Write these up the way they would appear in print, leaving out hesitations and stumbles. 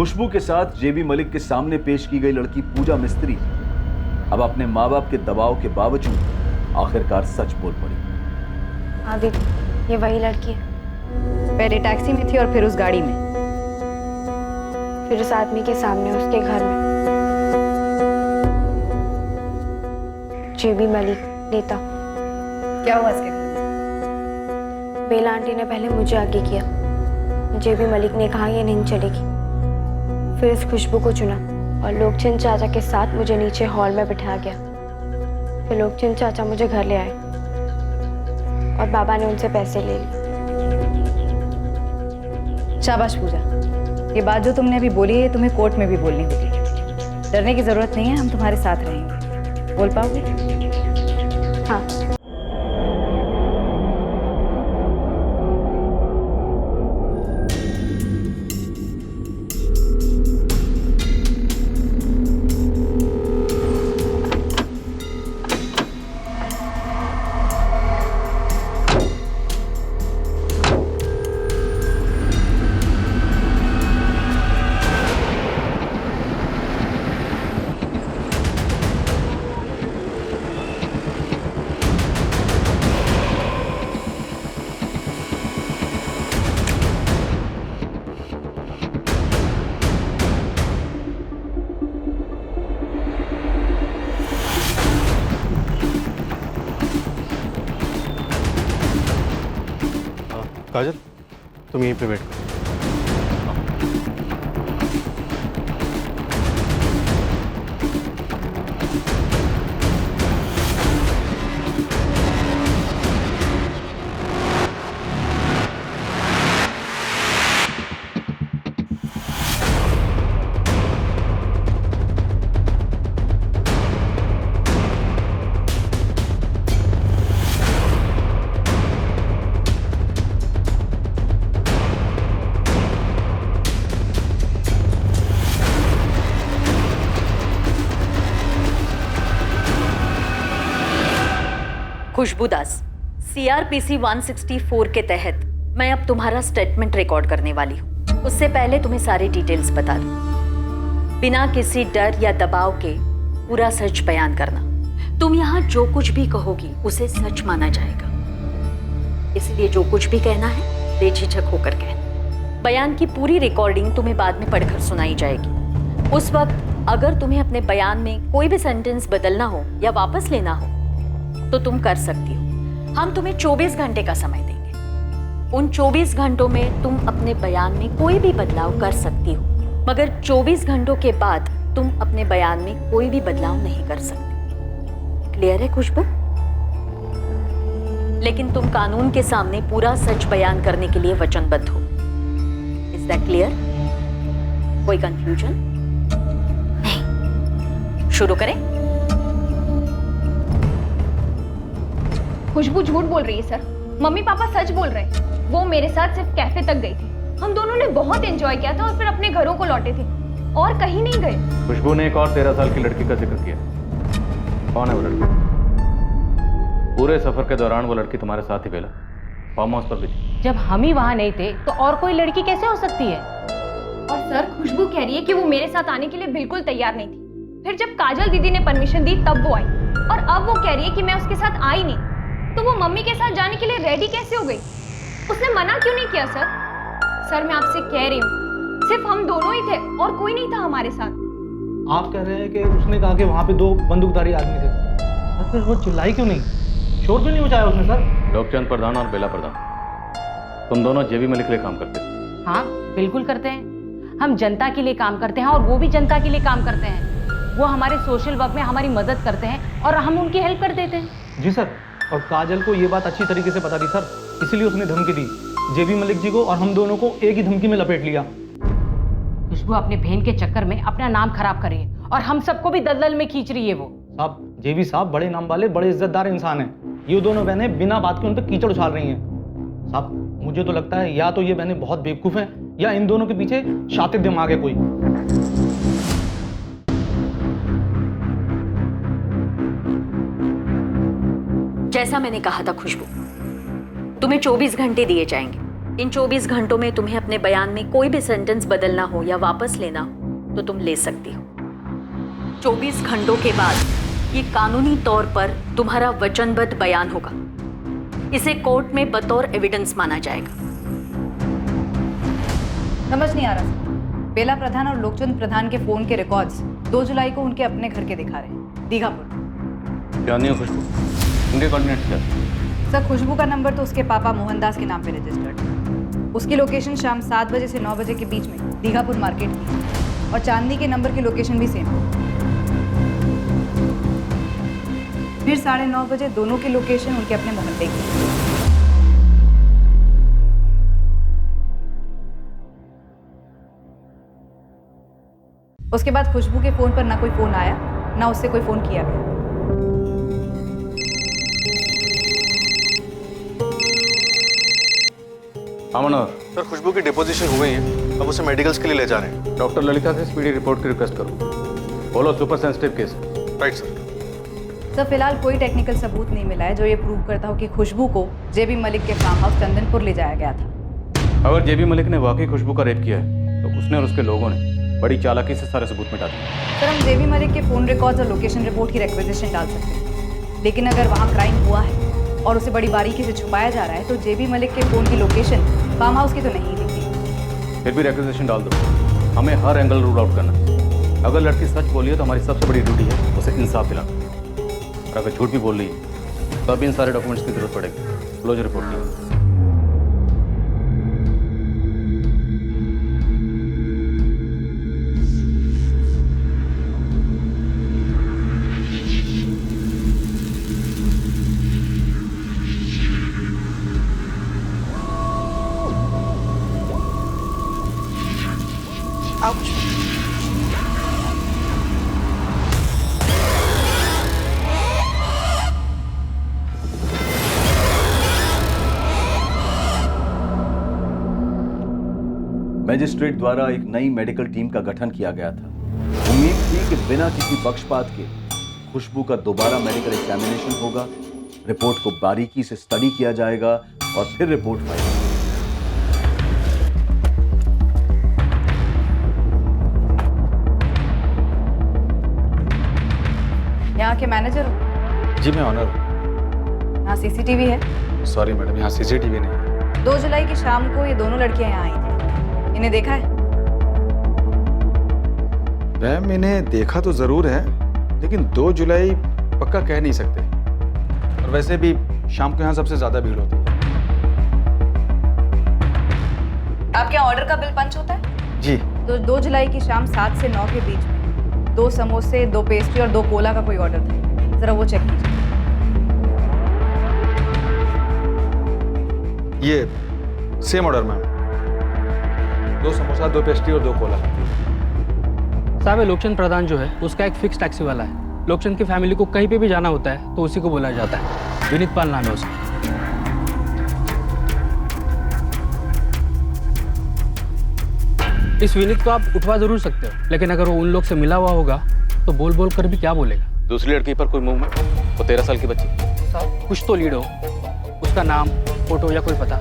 खुशबू के साथ जेबी मलिक के सामने पेश की गई लड़की पूजा मिस्त्री अब अपने माँ बाप के दबाव के बावजूद आखिरकार सच बोल पड़ी। आदित, ये वही लड़की है। पहले टैक्सी में थी और फिर उस गाड़ी में, फिर उस आदमी के सामने उसके घर में। जेबी मलिक नेता। क्या हुआ इसके घर में? बेला आंटी ने पहले मुझे आगे किया। जेबी मलिक ने कहा ये नहीं चलेगी। फिर इस खुशबू को चुना और लोकचंद चाचा के साथ मुझे नीचे हॉल में बिठा गया। फिर लोकचंद चाचा मुझे घर ले आए और बाबा ने उनसे पैसे ले लिए। शाबाश पूजा, ये बात जो तुमने अभी बोली है तुम्हें कोर्ट में भी बोलनी होगी। डरने की जरूरत नहीं है, हम तुम्हारे साथ रहेंगे। बोल पाओगे? हाँ। काजल, तुम यहीं पे वेट करो। खुशबू दास, CRPC 164 के तहत मैं अब तुम्हारा स्टेटमेंट रिकॉर्ड करने वाली हूँ। उससे पहले तुम्हें सारी डिटेल्स बता दूँ। बिना किसी डर या दबाव के पूरा सच बयान करना। तुम यहाँ जो कुछ भी कहोगी उसे सच माना जाएगा, इसलिए जो कुछ भी कहना है बेझिझक होकर कहना। बयान की पूरी रिकॉर्डिंग तुम्हें बाद में पढ़कर सुनाई जाएगी। उस वक्त अगर तुम्हें अपने बयान में कोई भी सेंटेंस बदलना हो या वापस लेना हो तो तुम कर सकती हो। हम तुम्हें 24 घंटे का समय देंगे। उन 24 घंटों में तुम अपने बयान में कोई भी बदलाव कर सकती हो, मगर 24 घंटों के बाद तुम अपने बयान में कोई भी बदलाव नहीं कर सकती। क्लियर है खुशबू? लेकिन तुम कानून के सामने पूरा सच बयान करने के लिए वचनबद्ध हो। Is that clear? कोई कंफ्यूजन नहीं? शुरू करें। खुशबू झूठ बोल रही है सर। मम्मी पापा सच बोल रहे हैं। वो मेरे साथ सिर्फ कैफे तक गई थी। हम दोनों ने बहुत एंजॉय किया था और फिर अपने घरों को लौटे थे और कहीं नहीं गए। खुशबू ने एक और 13 साल की लड़की का जिक्र किया। कौन है वो लड़की? पूरे सफर के दौरान वो लड़की तुम्हारे साथ ही बेला फार्म हाउस पर भी थी। जब हम ही वहां नहीं थे तो और कोई लड़की कैसे हो सकती है? और सर खुशबू कह रही है कि वो मेरे साथ आने के लिए बिल्कुल तैयार नहीं थी। फिर जब काजल दीदी ने परमिशन दी तब वो आई, और अब वो कह रही है कि मैं उसके साथ आई नहीं। तो वो मम्मी के साथ जाने के लिए रेडी कैसे हो गई? उसने मना क्यों नहीं किया सर? सर मैं आपसे कह रही हूँ, सिर्फ हम दोनों ही थे और कोई नहीं था हमारे साथ। आप कह रहे हैं कि उसने कहा कि वहाँ पे 2 बंदूकधारी आदमी थे, फिर वो चिल्लाई क्यों नहीं? शोर क्यों नहीं मचाया उसने सर? लोकचंद प्रधान और बेला प्रधान, तुम दोनों जेबी मलिक के लिए काम करते हो? हाँ बिल्कुल करते हैं। हम जनता के लिए काम करते हैं और वो भी जनता के लिए काम करते हैं। वो हमारे सोशल वर्क में हमारी मदद करते हैं और हम उनकी हेल्प कर देते हैं। जी सर, और काजल को ये बात अच्छी तरीके से पता थी सर, इसीलिए उसने धमकी दी जेबी मलिक जी को, और हम दोनों को एक ही धमकी में लपेट लिया। खुशबू अपने बहन के चक्कर में अपना नाम खराब कर रही है और हम सबको भी दलदल में खींच रही है। वो साहब, जेबी साहब बड़े नाम वाले, बड़े इज्जतदार इंसान हैं। ये दोनों बहनें बिना बात के उन पर कीचड़ उछाल रही हैं। साहब मुझे तो लगता है या तो ये बहनें बहुत बेवकूफ हैं या इन दोनों के पीछे शातिर दिमाग है कोई। जैसा मैंने कहा था खुशबू, तुम्हें 24 घंटे दिए जाएंगे। इन 24 घंटों में तुम्हें अपने बयान में कोई भी सेंटेंस बदलना हो या वापस लेना हो तो तुम ले सकती हो। 24 घंटों के बाद ये कानूनी तौर पर तुम्हारा वचनबद्ध बयान होगा। इसे कोर्ट में बतौर एविडेंस माना जाएगा। समझ नहीं आ रहा सर। बेला प्रधान और लोकचंद प्रधान के फोन के रिकॉर्ड्स 2 जुलाई को उनके अपने घर के दिखा रहे हैं, दीघापुर। जानती हो खुशबू, उनके कोऑर्डिनेट्स क्या थे? सर, खुशबू का नंबर तो उसके पापा मोहनदास के नाम पे रजिस्टर्ड है। उसकी लोकेशन शाम 7 बजे से 9 बजे के बीच में दीघापुर मार्केट की, और चांदनी के नंबर की लोकेशन भी सेम है। फिर 9:30 बजे दोनों की लोकेशन उनके अपने मोहल्ले की। उसके बाद खुशबू के फोन पर ना कोई फोन आया, ना उससे कोई फोन किया गया। हाँ मनोहर, सर, खुशबू की डिपोजिशन हो गई है, अब उसे मेडिकल्स के लिए ले जा रहे हैं। डॉक्टर ललिता से स्पीडी रिपोर्ट की रिक्वेस्ट करो। बोलो super sensitive case. Right sir. Sir, फिलहाल कोई टेक्निकल सबूत नहीं मिला है जो ये प्रूव करता हो कि खुशबू को जेबी मलिक के फार्म हाउस चंदनपुर ले जाया गया था। अगर जेबी मलिक ने वाकई खुशबू का रेप किया है तो उसने और उसके लोगों ने बड़ी चालाकी से सारे सबूत मिटा दिए। सर, हम जेबी मलिक के फोन रिकॉर्ड्स और लोकेशन रिपोर्ट की रिक्वेजिशन डाल सकते हैं, लेकिन अगर वहाँ क्राइम हुआ है और उसे बड़ी बारीकी से छुपाया जा रहा है तो जेबी मलिक के फोन की लोकेशन फार्म हाउस की तो नहीं दिखती। फिर भी रिक्वेजिशन डाल दो, हमें हर एंगल रूल आउट करना। अगर लड़की सच बोली है तो हमारी सबसे बड़ी ड्यूटी है उसे इंसाफ दिलाना, और अगर झूठ भी बोल रही है तो अभी इन सारे डॉक्यूमेंट्स की जरूरत पड़ेगी। क्लोजर रिपोर्ट की। मजिस्ट्रेट द्वारा एक नई मेडिकल टीम का गठन किया गया था। उम्मीद थी कि बिना किसी पक्षपात के खुशबू का दोबारा मेडिकल एग्जामिनेशन होगा, रिपोर्ट को बारीकी से स्टडी किया जाएगा और फिर रिपोर्ट फाइल। यहाँ के मैनेजर हो? जी, मैं ऑनर हूँ। यहाँ सीसीटीवी है? सॉरी मैडम, यहाँ सीसीटीवी नहीं है। 2 जुलाई की शाम को ये दोनों लड़कियां यहाँ आई थी, इन्हें देखा है? मैम, इन्हें देखा तो जरूर है, लेकिन 2 जुलाई पक्का कह नहीं सकते, और वैसे भी शाम को यहाँ सबसे ज्यादा भीड़ होती है। आपके यहाँ ऑर्डर का बिल पंच होता है? जी। तो 2 जुलाई की शाम 7 से 9 के बीच में 2 समोसे, 2 पेस्ट्री और 2 कोला का कोई ऑर्डर था, जरा वो चेक कीजिए। ये same order ma'am, 2 samosa, 2 pastry और 2 कोला। साहब, ये लोकचंद प्रधान जो है उसका एक फिक्स टैक्सी वाला है। लोकचंद की फैमिली को कहीं पे भी जाना होता है तो उसी को बुलाया जाता है। विनीत पाल नाम है उसका। इस विनीत को आप उठवा जरूर सकते हो, लेकिन अगर वो उन लोग से मिला हुआ होगा तो बोल बोल कर भी क्या बोलेगा। दूसरी लड़की पर कोई मूवमेंट? वो 13 साल की बच्ची। साहब, कुछ तो लीड हो, उसका नाम, फोटो या कोई पता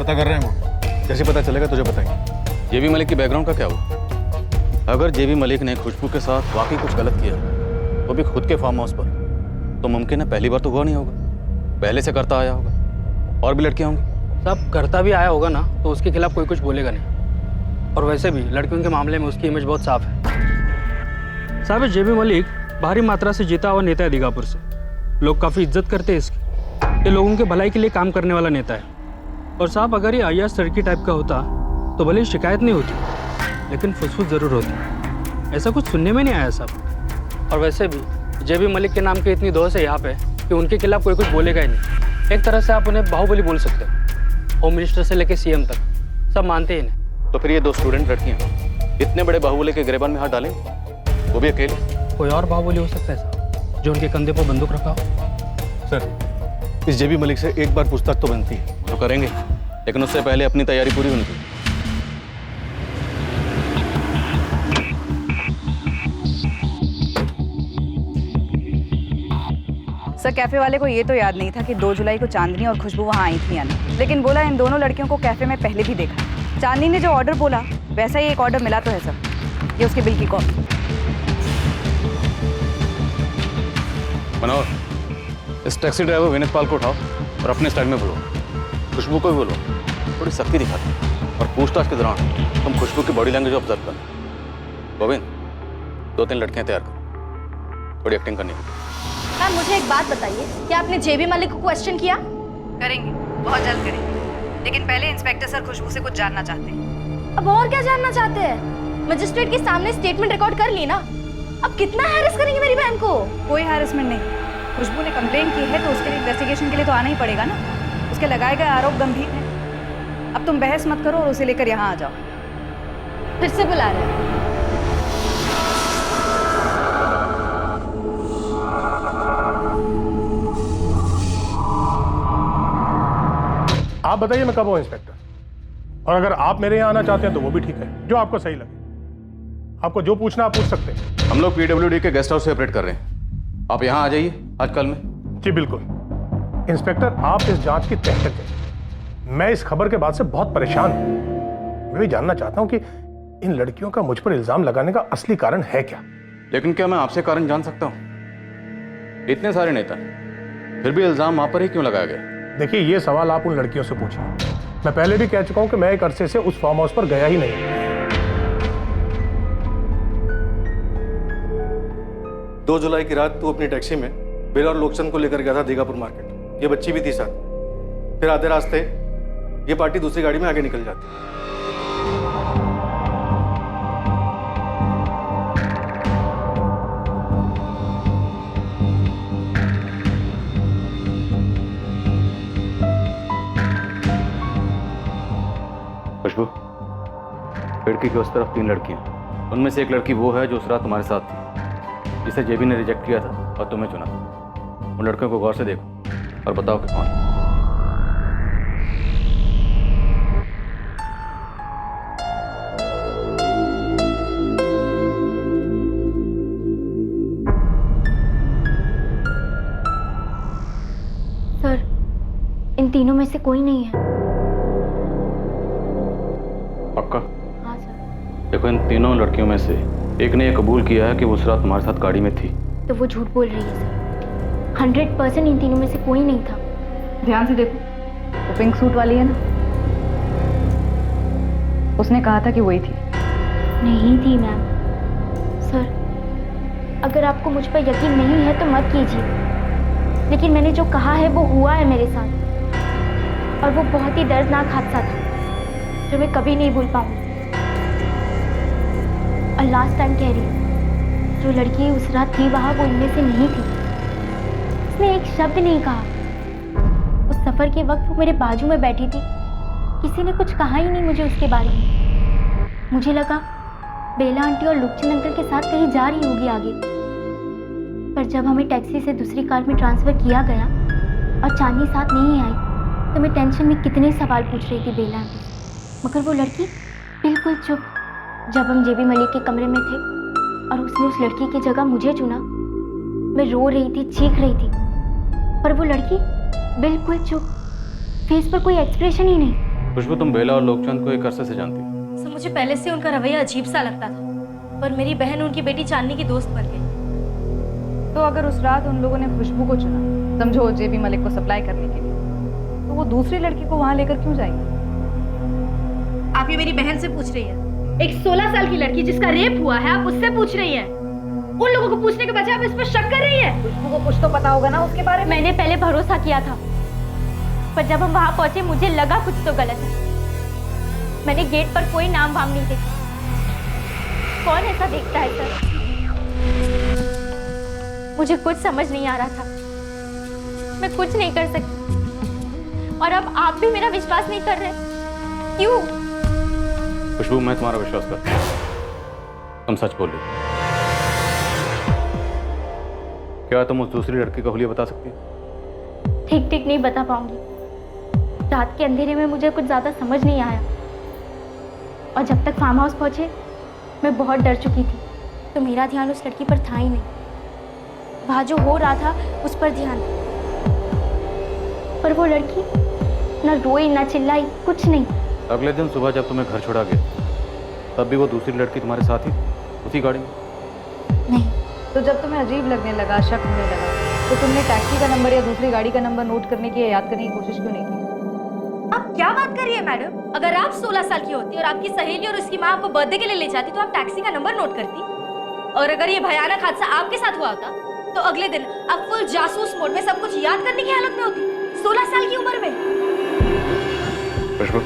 कर रहे हैं वो, जैसे पता चलेगा तुझे बताएंगे। जेबी मलिक की बैकग्राउंड का क्या हुआ? अगर जेबी मलिक ने खुशबू के साथ वाकई कुछ गलत किया वो भी खुद के फार्म हाउस पर, तो मुमकिन है पहली बार तो हुआ नहीं होगा, पहले से करता आया होगा। और भी लड़कियां होंगी। साहब, करता भी आया होगा ना तो उसके खिलाफ कोई कुछ बोलेगा नहीं। और वैसे भी लड़कियों के मामले में उसकी इमेज बहुत साफ है। साहब, जेबी मलिक भारी मात्रा से जीता हुआ नेता है दीघापुर से। लोग काफ़ी इज्जत करते हैं इसकी। ये लोगों के भलाई के लिए काम करने वाला नेता है। और साहब, अगर ये अय्याज लड़की टाइप का होता तो भले ही शिकायत नहीं होती, लेकिन फुसफुस जरूर होती। ऐसा कुछ सुनने में नहीं आया साहब। और वैसे भी जेबी मलिक के नाम की इतनी दोष है यहाँ पे कि उनके खिलाफ कोई कुछ बोलेगा ही नहीं। एक तरह से आप उन्हें बाहुबली बोल सकते हो। होम मिनिस्टर से लेकर सीएम तक सब मानते ही इन्हें। तो फिर ये 2 स्टूडेंट लड़कियां इतने बड़े बाहुबली के गिरेबान में हाथ डालेंगे, वो भी अकेले? कोई और बाहुबली हो सकता है साहब, जो उनके कंधे पर बंदूक रखा हो। सर, इस जेबी मलिक से एक बार पूछताछ तो बनती है। तो करेंगे, लेकिन उससे पहले अपनी तैयारी पूरी होनी चाहिए। सर कैफे वाले को ये तो याद नहीं था कि 2 जुलाई को चांदनी और खुशबू वहाँ आई थी या नहीं, लेकिन बोला इन दोनों लड़कियों को कैफे में पहले भी देखा। चांदनी ने जो ऑर्डर बोला वैसा ही एक ऑर्डर मिला तो है सर, ये उसके बिल की कॉपी। मनोहर, इस टैक्सी ड्राइवर विनीत पाल को उठाओ और अपने स्टाइल में बोलो। खुशबू को भी बोलो, थोड़ी सख्ती दिखाते और पूछताछ के दौरान तुम खुशबू की बॉडी लैंग्वेज ऑब्जर्व कर। गोविंद, 2-3 लड़कियां तैयार कर, थोड़ी एक्टिंग करनी है। मैम मुझे एक बात बताइए, क्या आपने जेबी मलिक को क्वेश्चन किया? करेंगे, बहुत जल्द करेंगे, लेकिन पहले इंस्पेक्टर सर खुशबू से कुछ जानना चाहते हैं। अब और क्या जानना चाहते हैं? मजिस्ट्रेट के सामने स्टेटमेंट रिकॉर्ड कर ली ना, अब कितना हैरेस करेंगे मेरी बहन को? कोई हैरेसमेंट नहीं, खुशबू ने कंप्लेन की है तो उसके लिए इन्वेस्टिगेशन के लिए तो आना ही पड़ेगा ना। उसके लगाए गए आरोप गंभीर हैं। अब तुम बहस मत करो और उसे लेकर यहाँ आ जाओ। फिर से बुला रहे हैं। आप बताइए मैं कब हूं इंस्पेक्टर, और अगर आप मेरे यहाँ आना चाहते हैं तो वो भी ठीक है, जो आपको सही लगे। आपको जो पूछना आप पूछ सकते हैं। हम लोग PWD के गेस्ट हाउस से ऑपरेट कर रहे हैं, आप यहाँ आ जाइए आज कल में। जी बिल्कुल इंस्पेक्टर, आप इस जांच की तह तक जाइए। मैं इस खबर के बाद से बहुत परेशान हूं। मैं भी जानना चाहता हूं कि इन लड़कियों का मुझ पर इल्जाम लगाने का असली कारण है क्या। लेकिन क्या मैं आपसे कारण जान सकता हूँ? इतने सारे नेता, फिर भी इल्जाम आप पर ही क्यों लगाया गया? देखिए ये सवाल आप उन लड़कियों से पूछिए। मैं पहले भी कह चुका हूं कि मैं एक अरसे से उस फार्म हाउस पर गया ही नहीं। 2 जुलाई की रात तू अपनी टैक्सी में बिल और लोकचंद को लेकर गया था दीघापुर मार्केट। ये बच्ची भी थी साथ। फिर आधे रास्ते ये पार्टी दूसरी गाड़ी में आगे निकल जाती। खुशबू, खिड़की के उस तरफ 3 लड़कियां, उनमें से एक लड़की वो है जो उस रात तुम्हारे साथ थी, जिसे जेबी ने रिजेक्ट किया था और तुम्हें चुना। उन लड़कियों को गौर से देखो और बताओ कि कौन। सर, इन तीनों में से कोई नहीं है। पक्का? हाँ सर। देखो, इन तीनों लड़कियों में से एक ने यह कबूल किया है कि वो उस रात तुम्हारे साथ गाड़ी में थी। तो वो झूठ बोल रही है सर। 100% इन तीनों में से कोई नहीं था। ध्यान से देखो, वो पिंक सूट वाली है ना, उसने कहा था कि वही थी। नहीं थी मैम। सर, अगर आपको मुझ पर यकीन नहीं है तो मत कीजिए, लेकिन मैंने जो कहा है वो हुआ है मेरे साथ, और वो बहुत ही दर्दनाक हादसा था जो मैं कभी नहीं भूल पाऊंगी। और लास्ट टाइम कह रही हूँ, जो लड़की उस रात थी वहाँ वो इनमें से नहीं थी। उसने एक शब्द नहीं कहा। उस सफर के वक्त वो मेरे बाजू में बैठी थी, किसी ने कुछ कहा ही नहीं मुझे उसके बारे में। मुझे लगा बेला आंटी और लुकचंद अंकल के साथ कहीं जा रही होगी आगे, पर जब हमें टैक्सी से दूसरी कार में ट्रांसफर किया गया और चांदनी साथ नहीं आई तो मैं टेंशन में कितने सवाल पूछ रही थी बेला आंटी से, मगर वो लड़की बिल्कुल चुप। जब हम जेबी मलिक के कमरे में थे और उसने उस लड़की की जगह मुझे चुना, मैं रो रही थी, चीख रही थी, पर वो लड़की बिल्कुल चुप, फेस पर कोई एक्सप्रेशन ही नहीं। खुशबू, तुम बेला और लोकचंद को एक अरसे से जानती हो। सर, मुझे पहले से उनका रवैया अजीब सा लगता था, पर मेरी बहन उनकी बेटी चांदनी की दोस्त बन गई। तो अगर उस रात उन लोगों ने खुशबू को चुना, समझो जेबी मलिक को सप्लाई करने के लिए, तो वो दूसरी लड़की को वहां लेकर क्यों जाएंगे? आप ये मेरी बहन से पूछ रही है? एक 16 साल की लड़की जिसका रेप हुआ है, आप उससे पूछ रही हैं? उन लोगों को पूछने के बजाय आप इस पर शक कर रही हैं? खुशबू को कुछ तो पता होगा ना उसके बारे में। मैंने पहले भरोसा किया था, पर जब हम वहां पहुंचे मुझे लगा कुछ तो गलत है। मैंने गेट पर कोई नाम वाम नहीं देखा। कौन ऐसा देखता है सर? मुझे कुछ समझ नहीं आ रहा था, मैं कुछ नहीं कर सकती, और अब आप भी मेरा विश्वास नहीं कर रहे। क्यों? खुशबू, मैं तुम्हारा विश्वास करता हूँ, तुम सच बोल रही हो। क्या तुम उस दूसरी लड़की का हुलिया बता सकती हो? ठीक ठीक नहीं बता पाऊंगी। रात के अंधेरे में मुझे कुछ ज्यादा समझ नहीं आया, और जब तक फार्म हाउस पहुंचे मैं बहुत डर चुकी थी, तो मेरा ध्यान उस लड़की पर था ही नहीं। वहाँ जो हो रहा था उस पर ध्यान था। पर वो लड़की ना रोई ना चिल्लाई, कुछ नहीं। अगले दिन सुबह जब तुम्हें घर छोड़ा गया तब भी वो दूसरी लड़की तुम्हारे साथ ही उसी गाड़ी में? नहीं। तो जब तुम्हें अजीब लगने लगा, शक होने लगा, तो तुमने टैक्सी का नंबर या दूसरी गाड़ी का नंबर नोट करने की या याद करने की कोशिश क्यों नहीं की? आप क्या बात कर रही है मैडम? अगर आप 16 साल की होती और आपकी सहेली और उसकी माँ आपको बर्थडे के लिए ले जाती तो आप टैक्सी का नंबर नोट करती। और अगर ये भयानक हादसा आपके साथ हुआ होता तो अगले दिन आप फुल जासूस मोड में सब कुछ याद करने की हालत में होती, 16 साल की उम्र में। खुशबू,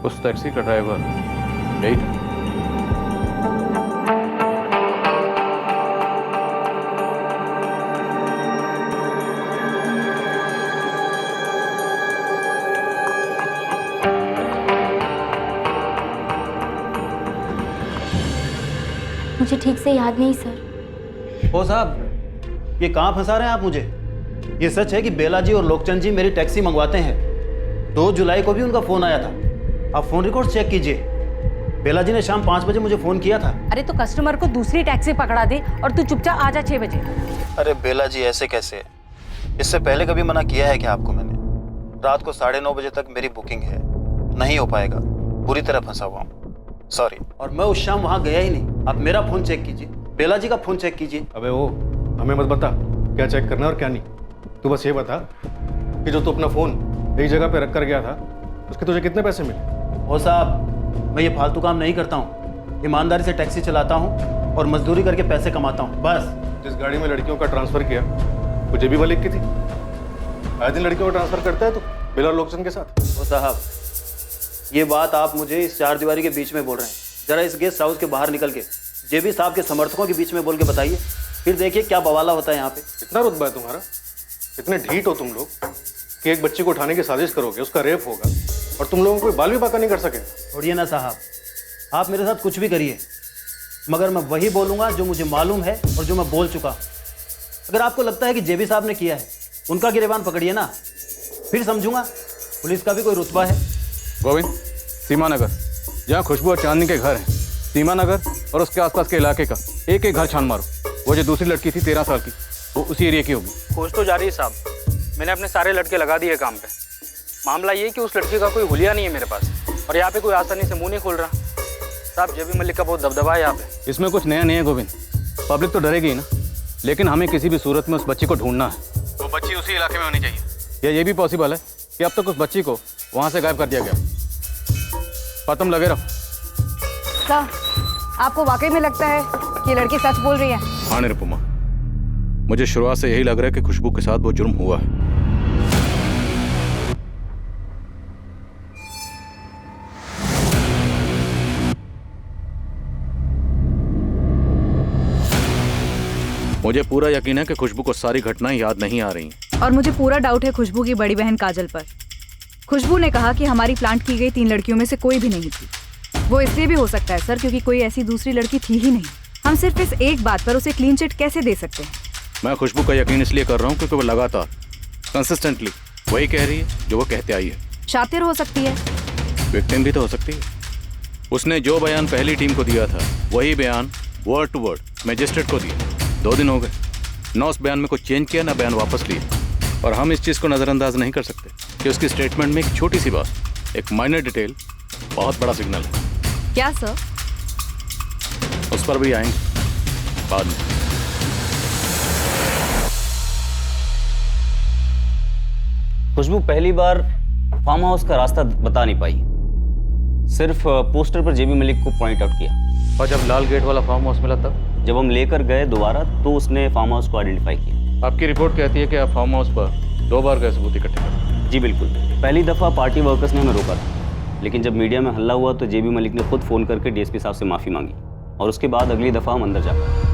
उस टैक्सी का ड्राइवर यही था। मुझे ठीक से याद नहीं सर। ओ साहब, ये कहाँ फंसा रहे हैं आप मुझे? ये सच है कि बेला जी और लोकचंद जी मेरी टैक्सी मंगवाते हैं। 2 जुलाई को भी उनका फोन आया था। आप फोन रिकॉर्ड चेक कीजिए। बेला जी ने शाम 5 बजे मुझे फोन किया था। अरे तो कस्टमर को दूसरी टैक्सी पकड़ा दे और तू चुपचाप आ जा 6 बजे। अरे बेला जी ऐसे कैसे? इससे पहले कभी मना किया है क्या आपको मैंने? रात को 9:30 बजे तक मेरी बुकिंग है, नहीं हो पाएगा। पूरी तरह फंसा हुआ हूँ, सॉरी। और मैं उस शाम वहाँ गया ही नहीं। आप मेरा फोन चेक कीजिए, बेला जी का फोन चेक कीजिए। अबे वो हमें मत बता क्या चेक करना है और क्या नहीं। तू बस ये बता कि जो तू अपना फोन एक जगह पे रख कर गया था उसके तुझे कितने पैसे मिले? ओ साहब, मैं ये फालतू काम नहीं करता हूँ। ईमानदारी से टैक्सी चलाता हूँ और मजदूरी करके पैसे कमाता हूँ, बस। जिस गाड़ी में लड़कियों का ट्रांसफर किया वो जेबी मलिक की थी। आए दिन लड़कियों का ट्रांसफर करता है तो बेला और लोकचंद के साथ। ओ साहब, ये बात आप मुझे इस 4 दीवारी के बीच में बोल रहे हैं। जरा इस गेस्ट हाउस के बाहर निकल के जेबी साहब के समर्थकों के बीच में बोल के बताइए, फिर देखिए क्या बवाला होता है यहाँ पे। इतना रुतबा है तुम्हारा? इतने ढीठ हो तुम लोग कि एक बच्ची को उठाने की साजिश करोगे, उसका रेप होगा और तुम लोगों को कोई बाल भी बाका नहीं कर सके। छोड़िए ना साहब, आप मेरे साथ कुछ भी करिए, मगर मैं वही बोलूँगा जो मुझे मालूम है और जो मैं बोल चुका। अगर आपको लगता है कि जेबी साहब ने किया है, उनका गिरेबान पकड़िए ना, फिर समझूंगा पुलिस का भी कोई रुतबा है। गोविंद, सीमा नगर, जहाँ खुशबू और चांदनी के घर हैं, सीमा नगर और उसके आसपास के इलाके का एक एक घर छान मारो। वो जो दूसरी लड़की थी 13 साल की, वो उसी एरिया की होगी। खोज तो जारी है साहब, मैंने अपने सारे लड़के लगा दिए काम पे। मामला ये कि उस लड़की का कोई हुलिया नहीं है मेरे पास, और यहाँ पे कोई आसानी से मुंह नहीं खोल रहा। साहब, जेबी मलिक का बहुत दबदबा है यहाँ पे। इसमें कुछ नया नहीं है गोविंद, पब्लिक तो डरेगी ही ना, लेकिन हमें किसी भी सूरत में उस बच्ची को ढूंढना है। वो बच्ची उसी इलाके में होनी चाहिए। या ये भी पॉसिबल है कि अब तक उस बच्ची को वहाँ से गायब कर दिया गया, पर तुम लगे रहो। साहब, आपको वाकई में लगता है कि ये लड़की सच बोल रही है? हाँ निरुपमा, मुझे शुरुआत से यही लग रहा है कि खुशबू के साथ वो जुर्म हुआ है। मुझे पूरा यकीन है कि खुशबू को सारी घटनाएं याद नहीं आ रही। और मुझे पूरा डाउट है खुशबू की बड़ी बहन काजल पर। खुशबू ने कहा कि हमारी प्लांट की गई 3 लड़कियों में से कोई भी नहीं थी। वो इसलिए भी हो सकता है सर क्योंकि कोई ऐसी दूसरी लड़की थी ही नहीं। हम सिर्फ इस एक बात पर उसे क्लीन चिट कैसे दे सकते हैं? मैं खुशबू का यकीन इसलिए कर रहा हूँ क्योंकि वो लगातार कंसिस्टेंटली वही कह रही है जो वो कहते आई है। शातिर हो सकती है, विक्टिम भी तो हो सकती है। उसने जो बयान पहली टीम को दिया था वही बयान वर्ड टू वर्ड मजिस्ट्रेट को दिया। 2 दिन हो गए, ना उस बयान में कुछ चेंज किया ना बयान वापस लिया। और हम इस चीज़ को नज़रअंदाज नहीं कर सकते कि उसकी स्टेटमेंट में एक छोटी सी बात, एक माइनर डिटेल बहुत बड़ा सिग्नल है। क्या सर? उस पर भी आएंगे बाद में। खुशबू पहली बार फार्म हाउस का रास्ता बता नहीं पाई, सिर्फ पोस्टर पर जेबी मलिक को पॉइंट आउट किया। और जब लाल गेट वाला फार्म हाउस मिला तब जब हम लेकर गए दोबारा तो उसने फार्म हाउस को आइडेंटिफाई किया। आपकी रिपोर्ट कहती है कि आप फार्म हाउस पर 2 बार गए सबूत इकट्ठे कर। जी बिल्कुल। पहली दफ़ा पार्टी वर्कर्स ने हमें रोका था, लेकिन जब मीडिया में हल्ला हुआ तो जेबी मलिक ने खुद फ़ोन करके डीएसपी साहब से माफ़ी मांगी और उसके बाद अगली दफ़ा हम अंदर जा पाए।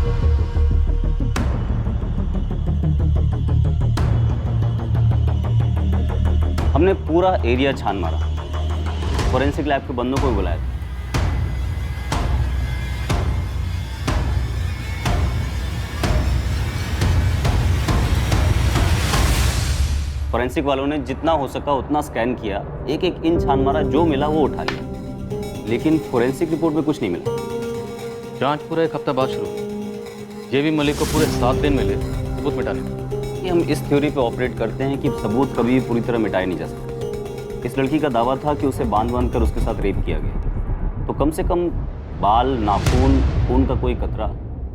हमने पूरा एरिया छान मारा, फोरेंसिक लैब के बंदों को भी बुलाया था। फोरेंसिक वालों ने जितना हो सका उतना स्कैन किया, एक एक इंच छान मारा, जो मिला वो उठा लिया, लेकिन फोरेंसिक रिपोर्ट में कुछ नहीं मिला। जांच पूरा 1 हफ्ता बाद शुरू, जेबी मलिक को पूरे 7 दिन मिले सबूत मिटाने को। कि हम इस थ्योरी पे ऑपरेट करते हैं कि सबूत कभी पूरी तरह मिटाए नहीं जा सकते। इस लड़की का दावा था कि उसे बांध कर उसके साथ रेप किया गया, तो कम से कम बाल, नाखून, खून का कोई कतरा,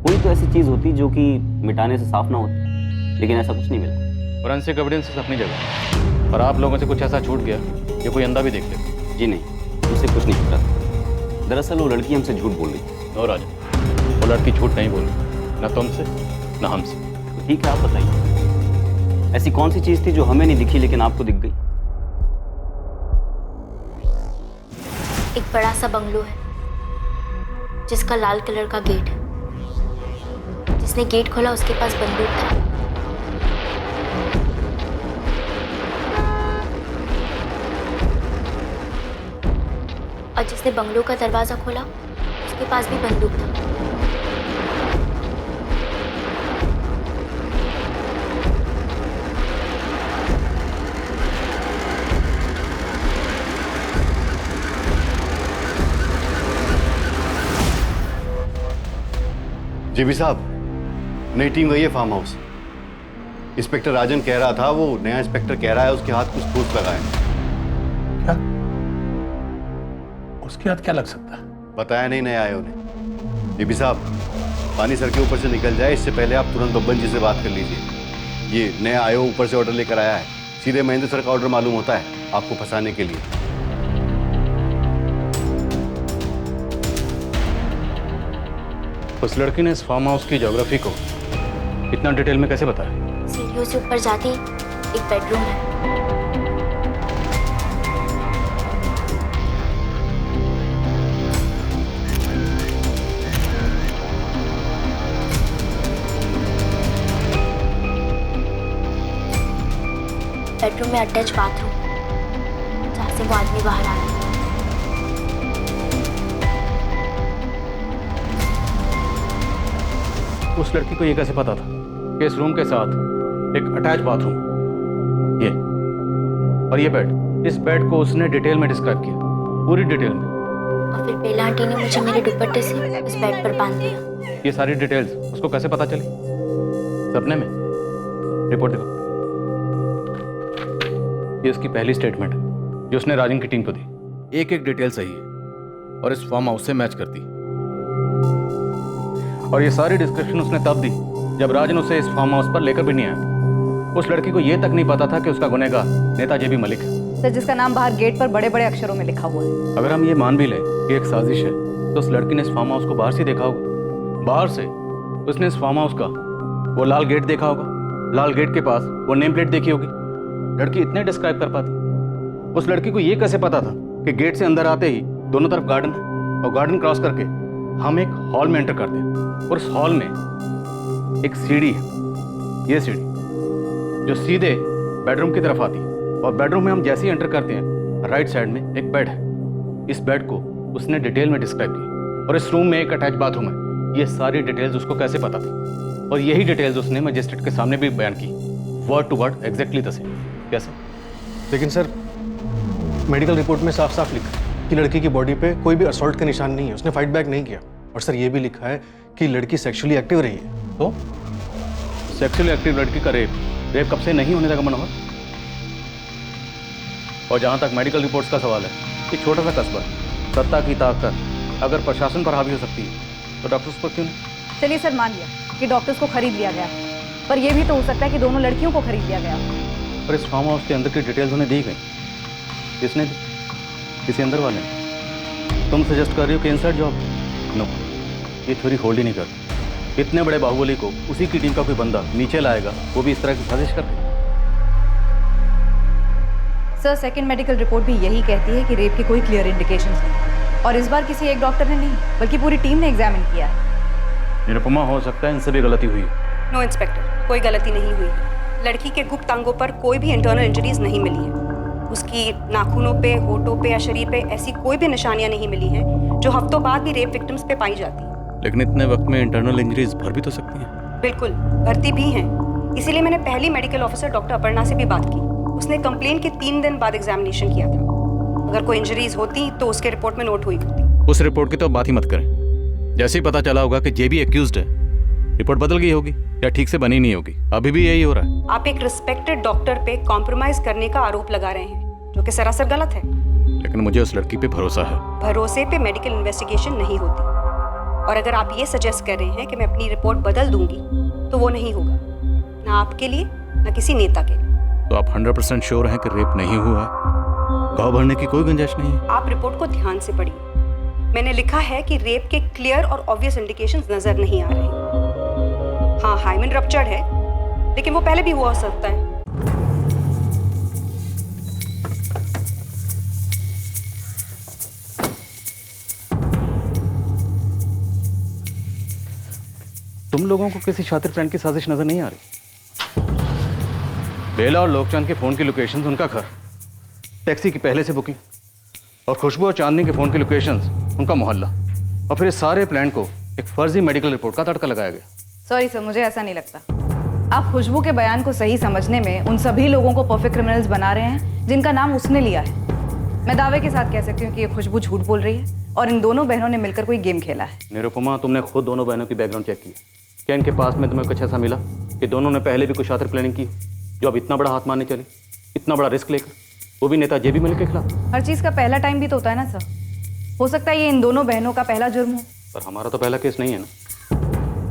कोई तो ऐसी चीज़ होती जो कि मिटाने से साफ ना होती, लेकिन ऐसा कुछ नहीं मिला। फोरेंसिक एविडेंस अपनी जगह, पर आप लोगों से कुछ ऐसा छूट गया जो कोई अंधा भी देख ले। जी नहीं, उसे कुछ नहीं छूटा था। दरअसल वो लड़की हमसे झूठ बोल रही थी। और राजा, वो लड़की झूठ नहीं बोली, ना तुमसे ना हमसे। तो ठीक है, आप बताइए ऐसी कौन सी चीज़ थी जो हमें नहीं दिखी लेकिन आपको दिख गई? एक बड़ा सा बंगलो है जिसका लाल कलर का गेट है। जिसने गेट खोला उसके पास बंदूक था। और जिसने बंगलो का दरवाजा खोला उसके पास भी बंदूक था। जेबी साहब, नई टीम गई है फार्म हाउस। इंस्पेक्टर राजन कह रहा था, वो नया इंस्पेक्टर कह रहा है उसके हाथ कुछ ठोस लगा है। क्या? उसके हाथ क्या लग सकता है? बताया नहीं नए आए उन्हें। जेबी साहब, पानी सर के ऊपर से निकल जाए इससे पहले आप तुरंत बब्बन जी से बात कर लीजिए। ये नया आयो ऊपर से ऑर्डर लेकर आया है, सीधे महेंद्र सर का ऑर्डर मालूम होता है आपको फंसाने के लिए। उस लड़की ने इस फार्म हाउस की ज्योग्राफी को इतना डिटेल में कैसे बताया? सीढ़ियों से ऊपर जाते ही एक बेडरूम है। बेडरूम में अटैच बाथरूम जहाँ से वो आदमी बाहर आ रहा है। उस लड़की को ये कैसे पता था कि इस रूम के साथ एक अटैच बाथरूम, ये और ये बेड, इस बेड को उसने डिटेल में डिस्क्राइब किया, पूरी डिटेल में। और फिर बेला आंटी ने मुझे मेरे दुपट्टे से इस बेड पर बांध दिया। ये सारी डिटेल्स उसको कैसे पता चली? सपने में? रिपोर्ट देखो। ये उसकी पहली स्टेटमेंट है जो उसने राजन की टीम को दी। एक एक डिटेल सही है और इस फार्म हाउस से मैच करती। और ये सारी डिस्क्रिप्शन उसने तब दी जब राजन उसे इस फार्म हाउस पर लेकर भी नहीं आया। उस लड़की को यह तक नहीं पता था कि उसका गुनहगार नेता जेबी मलिक है। सर, जिसका नाम बाहर गेट पर बड़े बड़े अक्षरों में लिखा हुआ है। अगर हम ये मान भी लें कि एक साजिश है, तो उस लड़की ने इस फार्म हाउस को बाहर से देखा होगा। बाहर से उसने इस फार्म हाउस का वो लाल गेट देखा होगा, लाल गेट के पास वो नेम प्लेट देखी होगी। लड़की इतने डिस्क्राइब कर पाती? उस लड़की को ये कैसे पता था कि गेट से अंदर आते ही दोनों तरफ गार्डन है और गार्डन क्रॉस करके हम एक हॉल में एंटर करते हैं और उस हॉल में एक सीढ़ी है, ये सीढ़ी जो सीधे बेडरूम की तरफ आती है और बेडरूम में हम जैसे ही एंटर करते हैं राइट साइड में एक बेड है। इस बेड को उसने डिटेल में डिस्क्राइब किया और इस रूम में एक अटैच बाथरूम है। ये सारी डिटेल्स उसको कैसे पता थी? और यही डिटेल्स उसने मजिस्ट्रेट के सामने भी बयान की, word to word exactly the same. कैसे? लेकिन सर, मेडिकल रिपोर्ट में साफ साफ लिखा है कि लड़की की बॉडी पे कोई भी असॉल्ट का निशान नहीं है, उसने फाइट बैक नहीं किया। और सर, ये भी लिखा है कि लड़की सेक्सुअली एक्टिव रही है। तो सेक्सुअली एक्टिव लड़की का रेप कब से नहीं होने लगा मनोहर? और जहां तक मेडिकल रिपोर्ट्स का सवाल है, कि छोटा सा कस्बा, सत्ता की ताकत अगर प्रशासन पर हावी हो सकती है तो डॉक्टर्स पर क्यों नहीं? चलिए सर, मान लिया कि डॉक्टर्स को खरीद लिया गया, पर यह भी तो हो सकता है कि दोनों लड़कियों को खरीद लिया गया। पर इस फार्म हाउस के अंदर की डिटेल्स उन्हें दी गई, किसने दी? किसी अंदर वाले ने? तुम सजेस्ट कर रही हो कि इनसाइड जॉब? नो, ये थ्योरी होल्ड ही नहीं करती। इतने बड़े बाहुबली को उसी की टीम का कोई बंदा नीचे लाएगा, वो भी इस तरह की साजिश करके। सर, सेकंड मेडिकल रिपोर्ट भी यही कहती है कि रेप के कोई क्लियर इंडिकेशंस नहीं, और इस बार किसी एक डॉक्टर ने नहीं बल्कि पूरी टीम ने एग्जामिन किया है। निरुपमा, हो सकता है इनसे भी गलती हुई। नो इंस्पेक्टर, कोई गलती नहीं हुई। लड़की के गुप्त अंगों पर कोई भी इंटरनल इंजरीज नहीं मिली है। उसकी नाखूनों पे, होठों पे या शरीर पे ऐसी कोई भी निशानियां नहीं मिली हैं जो हफ्तों बाद भी रेप विक्टिम्स पे पाई जाती हैं। लेकिन इतने वक्त में इंटरनल इंजरीज भर भी तो सकती हैं। बिल्कुल, भर्ती भी हैं। इसीलिए मैंने पहली मेडिकल ऑफिसर डॉक्टर अपर्णा से भी बात की। उसने कंप्लेन के 3 दिन बाद एग्जामिनेशन किया था। अगर कोई इंजरीज होती तो उसके रिपोर्ट में नोट हुई होती। उस रिपोर्ट की तो बात ही मत करें। जैसे ही पता चला होगा कि जेबी एक्यूज्ड है, रिपोर्ट बदल गई होगी या ठीक से बनी नहीं होगी, अभी भी यही हो रहा है। आप एक रिस्पेक्टेड डॉक्टर पे कॉम्प्रोमाइज करने का आरोप लगा रहे हैं, जो कि सरासर गलत है। लेकिन मुझे उस लड़की पे भरोसा है। भरोसे पे मेडिकल इन्वेस्टिगेशन नहीं होती, और अगर आप ये सजेस्ट कर रहे हैं कि मैं अपनी रिपोर्ट बदल दूंगी तो वो नहीं होगा, ना आपके लिए ना किसी नेता के लिए। तो आप 100% श्योर हैं कि रेप नहीं हुआ है? घाव भरने की कोई गुंजाइश नहीं है? आप रिपोर्ट को ध्यान से पढ़िए। मैंने लिखा है कि रेप के क्लियर और ऑब्वियस इंडिकेशंस नजर नहीं आ रहे। हाँ, हाइमेन रप्चर्ड है, लेकिन वो पहले भी हुआ हो सकता है। तुम लोगों को किसी शातिर फ्रेंड की साजिश नजर नहीं आ रही? बेला और लोकचंद के फोन की लोकेशंस, उनका घर, टैक्सी की पहले से बुकिंग, और खुशबू और चांदनी के फोन की लोकेशंस, उनका मोहल्ला, और फिर इस सारे प्लान को एक फर्जी मेडिकल रिपोर्ट का तड़का लगाया गया। सॉरी सर, मुझे ऐसा नहीं लगता। आप खुशबू के बयान को सही समझने में उन सभी लोगों को परफेक्ट क्रिमिनल्स बना रहे हैं जिनका नाम उसने लिया है। मैं दावे के साथ कह सकती हूँ कि ये खुशबू झूठ बोल रही है और इन दोनों बहनों ने मिलकर कोई गेम खेला है। निरुपमा, तुमने खुद दोनों बहनों की बैकग्राउंड चेक की, क्या इनके पास में तुम्हें कुछ ऐसा मिला कि दोनों ने पहले भी कुछ शातिर प्लानिंग की जो अब इतना बड़ा हाथ मारने चली, इतना बड़ा रिस्क लेकर, वो भी नेता जेबी मलिक के खिलाफ? हर चीज़ का पहला टाइम भी तो होता है ना सर। हो सकता है ये इन दोनों बहनों का पहला जुर्म हो। पर हमारा तो पहला केस नहीं है ना।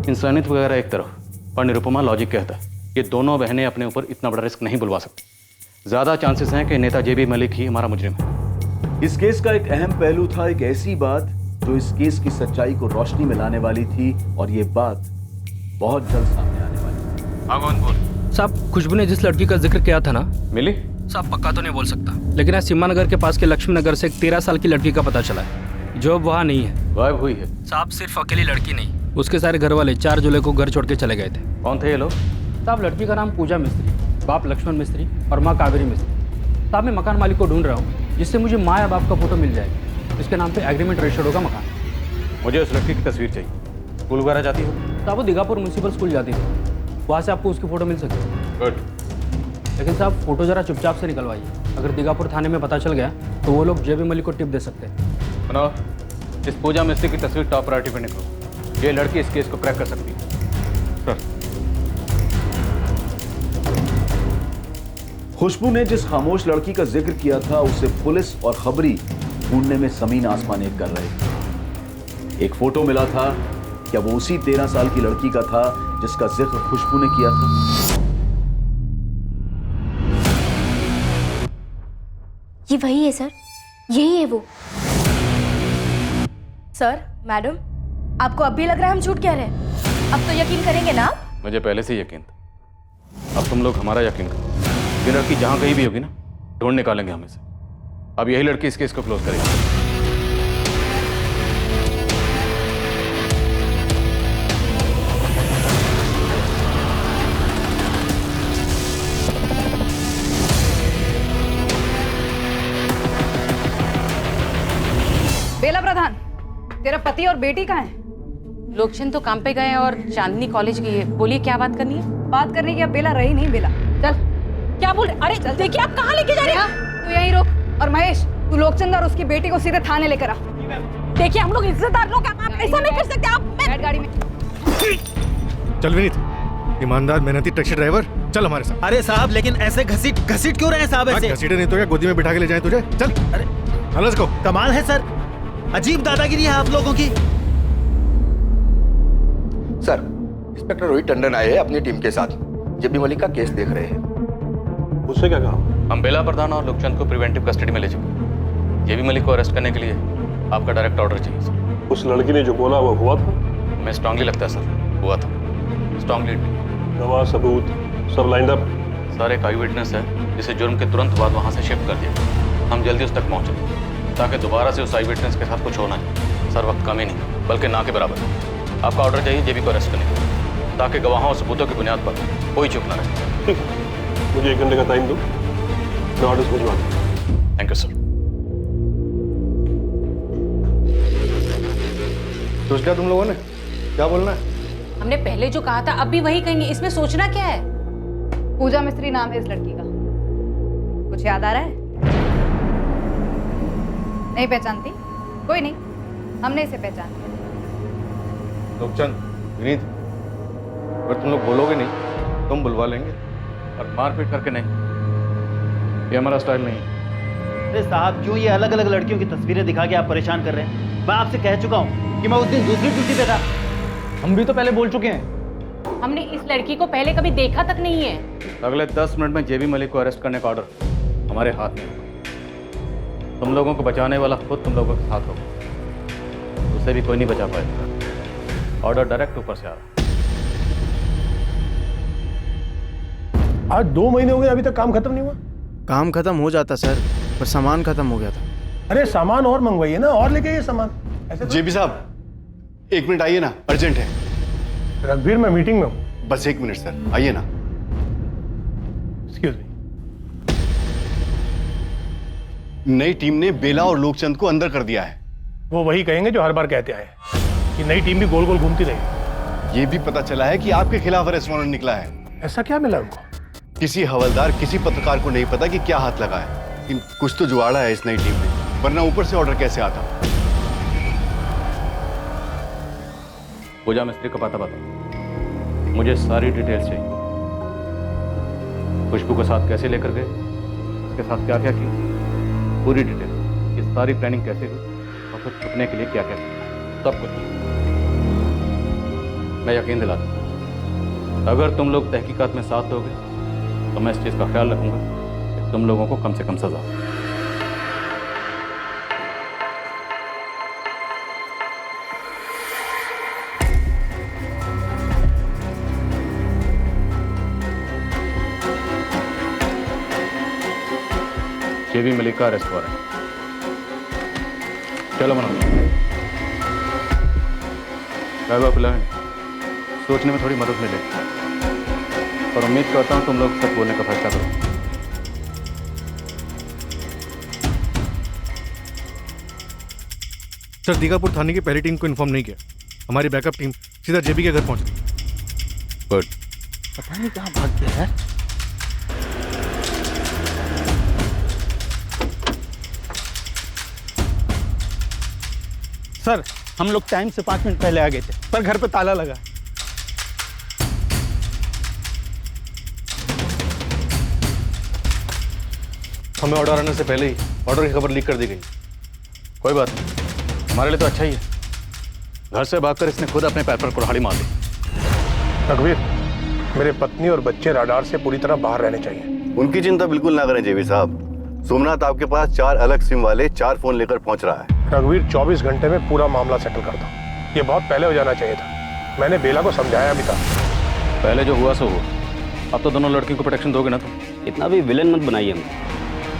इंसानियत वगैरह एक तरफ, और निरुपमा लॉजिक कहता है ये दोनों बहनें अपने ऊपर इतना बड़ा रिस्क नहीं बुलवा सकती। ज़्यादा चांसेस हैं कि नेता जेबी मलिक ही हमारा मुजरिम है। इस केस का एक अहम पहलू था एक ऐसी बात जो इस केस की सच्चाई को रोशनी में लाने वाली थी, और ये बात बहुत जल्द सामने आने वाली है। साहब, खुशबू ने जिस लड़की का जिक्र किया था ना, मिली? साहब पक्का तो नहीं बोल सकता, लेकिन आज सीमा नगर के पास के लक्ष्मी नगर से एक 13 साल की लड़की का पता चला है जो अब वहाँ नहीं है, गायब हुई है। साहब सिर्फ अकेली लड़की नहीं, उसके सारे घर वाले 4 जुलाई को घर छोड़ के चले गए थे। कौन थे ये लोग? साहब लड़की का नाम पूजा मिस्त्री, बाप लक्ष्मण मिस्त्री और माँ कावेरी मिस्त्री। साहब मैं मकान मालिक को ढूंढ रहा हूँ जिससे मुझे माँ या बाप का फोटो मिल जाए, इसके नाम पे एग्रीमेंट रजिस्टर्ड होगा मकान। मुझे उस लड़की की तस्वीर चाहिए। स्कूल वगैरह जाती हो? साहब वो दीघापुर म्यूनसिपल स्कूल जाती थी, वहाँ से आपको उसकी फ़ोटो मिल सकती है। गुड। लेकिन साहब फ़ोटो ज़रा चुपचाप से निकलवाइए, अगर दीघापुर थाने में पता चल गया तो वो लोग जेबी मलिक को टिप दे सकते हैं। सुनो, इस पूजा मिस्त्री की तस्वीर टॉप प्रायोरिटी पे निकलो। ये लड़की इस केस को क्रैक कर सकती है। सर, खुशबू ने जिस खामोश लड़की का जिक्र किया था उसे पुलिस और खबरी ढूंढने में जमीन आसमान एक कर रहे थे। एक फोटो मिला था, क्या वो उसी 13 साल की लड़की का था जिसका जिक्र खुशबू ने किया था? ये वही है सर, यही है वो। सर, मैडम, आपको अब भी लग रहा है हम झूठ कह रहे हैं? अब तो यकीन करेंगे ना? मुझे पहले से यकीन था, अब तुम लोग हमारा यकीन करो। ये लड़की जहाँ कहीं भी होगी ना, ढूंढ निकालेंगे हमें से। अब यही लड़की इस केस को क्लोज करेगी। बेला प्रधान, तेरा पति और बेटी कहाँ है? लोकचंद तो काम पे गए और चांदनी कॉलेज गई है। बोलिए क्या बात करनी है? बात करने की अब बेला रही नहीं। बेला चल। क्या बोल रहे? अरे देखिए आप कहाँ लेके जा रहे हैं? तू यहीं रुक, और महेश तू लोकचंद और उसकी बेटी को सीधे थाने लेकर आ। देखिए हम लोग इज्जतदार लोग, आप ऐसा नहीं कर सकते। आप बैठ गाड़ी में। चल विनीत, ईमानदार मेहनती टैक्सी ड्राइवर, चल हमारे साथ। अरे साहब, लेकिन ऐसे घसीट क्यों रहे हैं साहब? ऐसे घसीटे नहीं तो क्या गोदी में बिठा के ले जाए तुझे? चल। अरे अलग को कमाल है सर, अजीब दादागिरी है आप लोगों की। सर, इंस्पेक्टर रोहित टंडन आए हैं अपनी टीम के साथ, जेबी मलिक का केस देख रहे हैं। उससे क्या कहा? हम बेला प्रधान और लोकचंद को प्रिवेंटिव कस्टडी में ले चुके। जेबी मलिक को अरेस्ट करने के लिए आपका डायरेक्ट ऑर्डर चाहिए सर। उस लड़की ने जो बोला वो हुआ था? मैं स्ट्रांगली लगता है सर, हुआ था। स्ट्रांगली। गवाह, सबूत सब लाइंड अप? सर, एक आई विटनेस है जिसे जुर्म के तुरंत बाद वहाँ से शिफ्ट कर दिया। हम जल्दी उस तक पहुँचे ताकि दोबारा से उस आई विटनेस के साथ कुछ होना है। सर, वक्त कम ही नहीं बल्कि ना के बराबर है। आपका ऑर्डर चाहिए जेबी को अरेस्ट करने के लिए, ताकि गवाहों और सबूतों की बुनियाद पर कोई चुप ना रहे। ठीक है, मुझे 1 घंटे का टाइम दो, मैं ऑर्डर्स भिजवा दूँ। Thank you sir. सोच क्या तुम लोगों ने? क्या बोलना है? हमने पहले जो कहा था अब भी वही कहेंगे, इसमें सोचना क्या है? पूजा मिस्त्री नाम है इस लड़की का, कुछ याद आ रहा है? नहीं पहचानती? कोई नहीं, हमने इसे पहचान लिया। लोकचंद, विनीत, अगर तुम लोग बोलोगे नहीं तो हम बुलवा लेंगे। और मारपीट करके नहीं, ये हमारा स्टाइल नहीं है। अरे साहब, क्यों ये अलग अलग लड़कियों की तस्वीरें दिखा के आप परेशान कर रहे हैं? मैं आपसे कह चुका हूँ कि मैं उस दिन दूसरी ड्यूटी पे था। हम भी तो पहले बोल चुके हैं। हमने इस लड़की को पहले कभी देखा तक नहीं है। अगले 10 मिनट में जेबी मलिक को अरेस्ट करने का ऑर्डर हमारे हाथ में होगा। तुम लोगों को बचाने वाला खुद तुम लोगों के साथ होगा, उसे भी कोई नहीं बचा पाएगा। ऑर्डर डायरेक्ट ऊपर से आ रहा। आज 2 महीने हो गए, अभी तक काम खत्म नहीं हुआ। काम खत्म हो जाता सर, पर सामान खत्म हो गया था। अरे सामान और मंगवाइए ना, और लेके आइए सामान। ऐसे जेबी साहब, 1 मिनट आइए ना, अर्जेंट है। रघुवीर, मैं मीटिंग में हूँ। बस 1 मिनट सर, आइए ना। Excuse me. नई टीम ने बेला और लोकचंद को अंदर कर दिया है। वो वही कहेंगे जो हर बार कहते आए हैं कि नई टीम भी गोल गोल घूमती रही। ये भी पता चला है कि आपके खिलाफ अरेस्ट वारंट निकला है। ऐसा क्या मिला उनको? किसी हवलदार, किसी पत्रकार को नहीं पता कि क्या हाथ लगा है, लेकिन कुछ तो जुगाड़ा है इस नई टीम ने, वरना ऊपर से ऑर्डर कैसे आता। पूजा मिस्त्री का पता बता, मुझे सारी डिटेल्स चाहिए। खुशबू के साथ कैसे लेकर गए, उसके साथ क्या क्या किया, पूरी डिटेल। ये सारी प्लानिंग कैसे हुई और फिर छुपने के लिए क्या क्या किया, सब कुछ। मैं यकीन दिलाता हूं, अगर तुम लोग तहकीकात में साथ दोगे तो मैं इस चीज़ का ख्याल रखूंगा कि तुम लोगों को कम से कम सजा। जेबी मलिक का अरेस्ट वारंट। चलो मनोज, प्लान सोचने में थोड़ी मदद मिलेगी और उम्मीद करता हूं तुम लोग सच बोलने का फैसला करो। सर, दीघापुर थाने की पहली टीम को इन्फॉर्म नहीं किया। हमारी बैकअप टीम सीधा जेबी के घर पहुंच गई। गुड। पता नहीं कहाँ भाग गया यार। सर, हम लोग टाइम से 5 मिनट पहले आ गए थे, पर घर पे ताला लगा। हमें ऑर्डर आने से पहले ही ऑर्डर की खबर लीक कर दी गई। कोई बात नहीं, हमारे लिए तो अच्छा ही है। घर से भागकर इसने खुद अपने पैर पर कुल्हाड़ी मार दी। रघुवीर, मेरे पत्नी और बच्चे राडार से पूरी तरह बाहर रहने चाहिए। उनकी चिंता बिल्कुल ना करें जेबी साहब। सोमनाथ आपके पास 4 अलग सिम वाले 4 फोन लेकर पहुंच रहा है। रघुवीर, 24 घंटे में पूरा मामला सेटल करता हूँ। ये बहुत पहले हो जाना चाहिए था। मैंने बेला को समझाया भी था। पहले जो हुआ सो हुआ, अब तो दोनों लड़कियों को प्रोटेक्शन दोगे ना तुम? इतना भी विलन मत बनाइए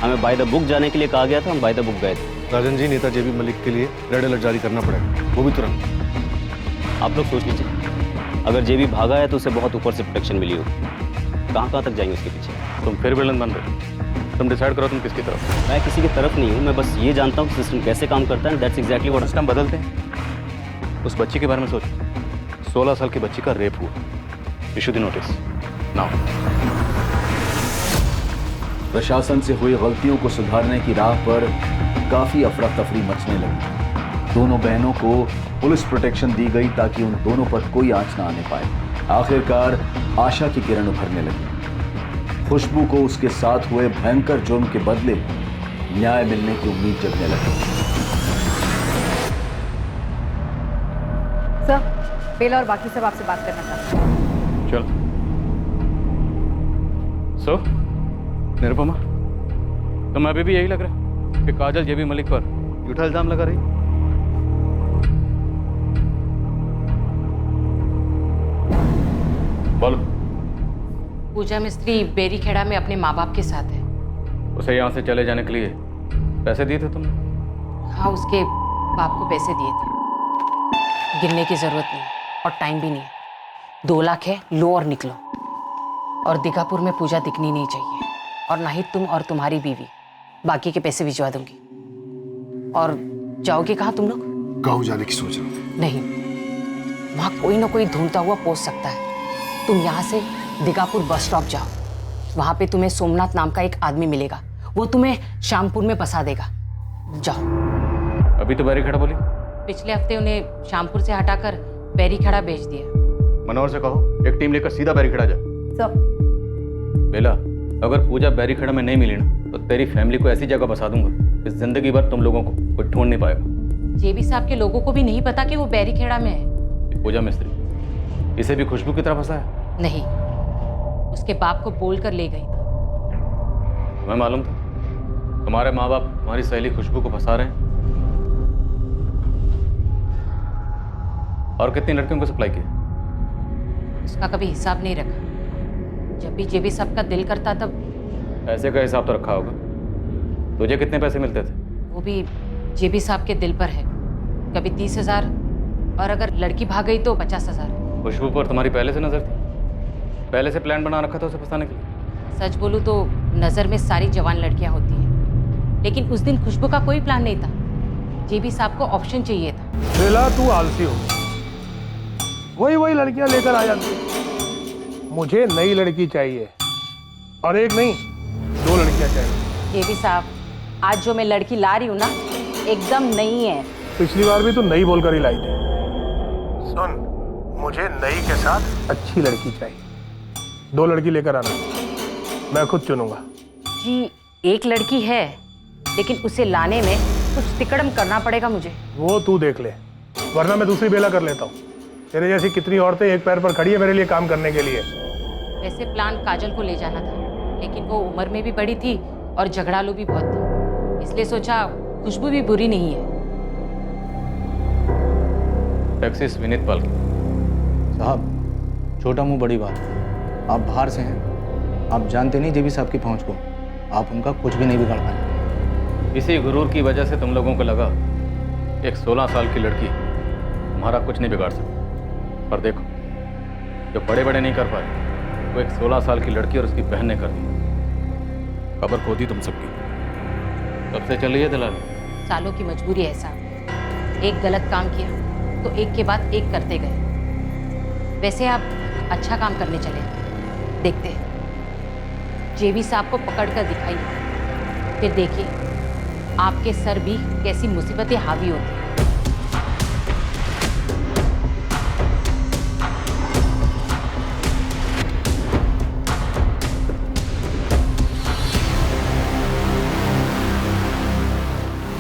हमें बाय द बुक जाने के लिए कहा गया था, हम बाय द बुक गए थे। राजन जी, नेता जेबी मलिक के लिए रेड अलर्ट जारी करना पड़ेगा, वो भी तुरंत। आप लोग सोच लीजिए, अगर जेबी भागा है तो उसे बहुत ऊपर से प्रोटेक्शन मिली होगी। कहाँ तक जाएंगे उसके पीछे? तुम फिर विलन बन रहे। तुम डिसाइड करो तुम किसकी तरफ। मैं किसी की तरफ नहीं हूँ, मैं बस ये जानता हूँ कि सिस्टम कैसे काम करता है। दैट्स एग्जैक्टली व्हाट सिस्टम बदलते हैं। उस बच्ची के बारे में सोचो, 16 साल की बच्ची का रेप हुआ। Issue the notice now. प्रशासन से हुई गलतियों को सुधारने की राह पर काफी अफरा तफरी मचने लगी। दोनों बहनों को पुलिस प्रोटेक्शन दी गई ताकि उन दोनों पर कोई आंच ना आने पाए। आखिरकार आशा की किरण उभरने लगी। खुशबू को उसके साथ हुए भयंकर जुर्म के बदले न्याय मिलने की उम्मीद जगने लगी। सर, बेला और बाकी सब आपसे बात करना चाहते हैं। चल। सो निरुपमा, तुम्हें अभी भी यही लग रहा है कि काजल जेबी मलिक पर झूठा इल्जाम लगा रही? बोलो। पूजा मिस्त्री बेरीखेड़ा में अपने माँ बाप के साथ है। उसे यहाँ से चले जाने के लिए पैसे दिए थे तुमने? हाँ, उसके बाप को पैसे दिए थे। गिरने की जरूरत नहीं और टाइम भी नहीं है। 2 लाख है, लो और निकलो। और दीघापुर में पूजा दिखनी नहीं चाहिए, और ना ही तुम और तुम्हारी बीवी। बाकी के पैसे भिजवा दूंगी। और जाओगे कहाँ तुम लोग? गाँव जाने की सोच रहा हूँ। नहीं, वहाँ कोई ना कोई ढूंढता हुआ पहुंच सकता है। तुम यहाँ से दीघापुर बस स्टॉप जाओ। वहाँ पे तुम्हें सोमनाथ नाम का एक आदमी मिलेगा, वो तुम्हें श्यामपुर में बसा देगा। जाओ। अभी तो बैरीखेड़ा बोली। पिछले हफ्ते उन्हें श्यामपुर से हटाकर बैरीखेड़ा भेज दिया। मनोहर से कहो एक टीम लेकर सीधा बैरीखेड़ा जाए। सर। बेला, अगर पूजा बैरीखेड़ा में नहीं मिली ना तो तेरी फैमिली को ऐसी जगह बसा दूंगा कि जिंदगी भर तुम लोगों को कोई ढूंढ नहीं पाएगा। जेबी साहब के लोगों को भी नहीं पता कि वो बैरीखेड़ा में है। पूजा मिस्त्री इसे भी खुशबू की तरह फंसाया? नहीं, उसके बाप को बोल कर ले गई थी। तुम्हें मालूम था तुम्हारे माँ बाप तुम्हारी सहेली खुशबू को फंसा रहे हैं? और कितनी लड़कियों को सप्लाई किया? उसका कभी हिसाब नहीं रखा। जब भी जेबी साहब का दिल करता तब। पैसे का हिसाब तो रखा होगा। तुझे कितने पैसे मिलते थे? वो भी जेबी साहब के दिल पर है। कभी 30,000 और अगर लड़की भाग गई तो 50,000। खुशबू पर तुम्हारी पहले से नजर थी? पहले से प्लान बना रखा था उसे फंसाने के लिए? सच बोलूं तो नजर में सारी जवान लड़कियां होती हैं, लेकिन उस दिन खुशबू का कोई प्लान नहीं था। जेबी साहब को ऑप्शन चाहिए था। बेला, तू आलसी हो, वही लड़कियां लेकर आ जाती है। मुझे नई लड़की चाहिए, और एक नहीं 2 लड़कियां चाहिए। जेबी साहब, आज जो मैं लड़की ला रही हूँ ना, एकदम नई है। पिछली बार भी तू नई बोलकर ही लाई थी। सुन, मुझे नई के साथ अच्छी लड़की चाहिए। 2 लड़की लेकर आना, मैं खुद चुनूंगा। जी, एक लड़की है, लेकिन उसे लाने में कुछ तिकड़म करना पड़ेगा मुझे। वो तू देख ले, वरना मैं दूसरी बेला कर लेता हूँ। तेरे जैसी कितनी औरतें एक पैर पर खड़ी है मेरे लिए काम करने के लिए। वैसे प्लान काजल को ले जाना था, लेकिन वो उम्र में भी बड़ी थी और झगड़ालू भी बहुत थी, इसलिए सोचा खुशबू भी बुरी नहीं है। टैक्सिस विनीत पाल साहब, छोटा मुंह बड़ी बात। आप बाहर से हैं, आप जानते नहीं जेबी साहब की पहुंच को। आप उनका कुछ भी नहीं बिगाड़ पाए। इसी गुरूर की वजह से तुम लोगों को लगा एक 16 साल की लड़की तुम्हारा कुछ नहीं बिगाड़ सकती। पर देखो, जो बड़े बड़े नहीं कर पाए वो एक 16 साल की लड़की और उसकी बहन ने कर दी। खबर खो दी तुम सबकी। कब से चल रही है दलाली? सालों की मजबूरी है साहब। एक गलत काम किया तो एक के बाद एक करते गए। वैसे आप अच्छा काम करने चले, देखते हैं। जेबी साहब को पकड़कर दिखाइए, फिर देखिए आपके सर भी कैसी मुसीबतें हावी होती हैं।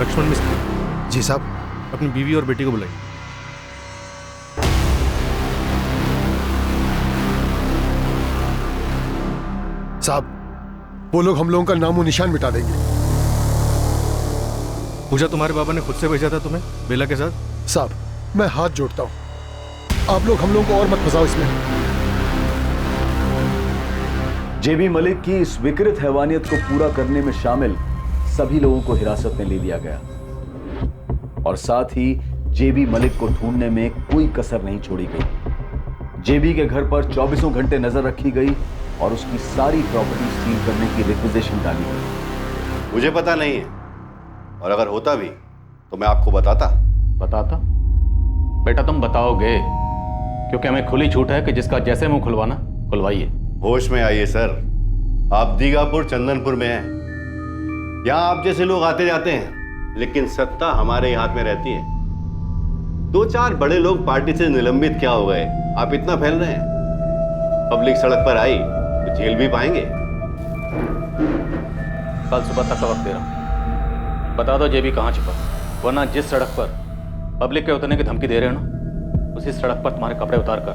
लक्ष्मण मिस्त्री। जी साहब। अपनी बीवी और बेटी को बुलाइए। साहब, वो लोग हम लोगों का नामो निशान मिटा देंगे। पूजा तुम्हारे बाबा ने खुद से भेजा था तुम्हें बेला के साथ? साहब, मैं हाथ जोड़ता हूं, आप लोग हम लोगों को और मत फंसाओ इसमें। जेबी मलिक की इस विकृत हैवानियत को पूरा करने में शामिल सभी लोगों को हिरासत में ले लिया गया और साथ ही जेबी मलिक को ढूंढने में कोई कसर नहीं छोड़ी गई। जेबी के घर पर 24 घंटे नजर रखी गई और उसकी सारी प्रॉपर्टी सील करने की रिक्विजिशन डाली गई। मुझे पता नहीं है, और अगर होता भी तो मैं आपको बताता। बेटा तुम बताओगे, क्योंकि हमें खुली छूट है कि जिसका जैसे मुंह खुलवाना खुलवाइए। होश में आइए सर, आप दीगापुर चंदनपुर में हैं। यहाँ आप जैसे लोग आते जाते हैं, लेकिन सत्ता हमारे ही हाथ में रहती है। 2-4 बड़े लोग पार्टी से निलंबित क्या हो गए, आप इतना फैल रहे हैं। पब्लिक सड़क पर आई तो जेल भी पाएंगे। कल सुबह तक का वक्त दे रहा हूं, बता दो जेबी कहाँ छिपा, वरना जिस सड़क पर पब्लिक के उतरने की धमकी दे रहे हो ना, उसी सड़क पर तुम्हारे कपड़े उतार कर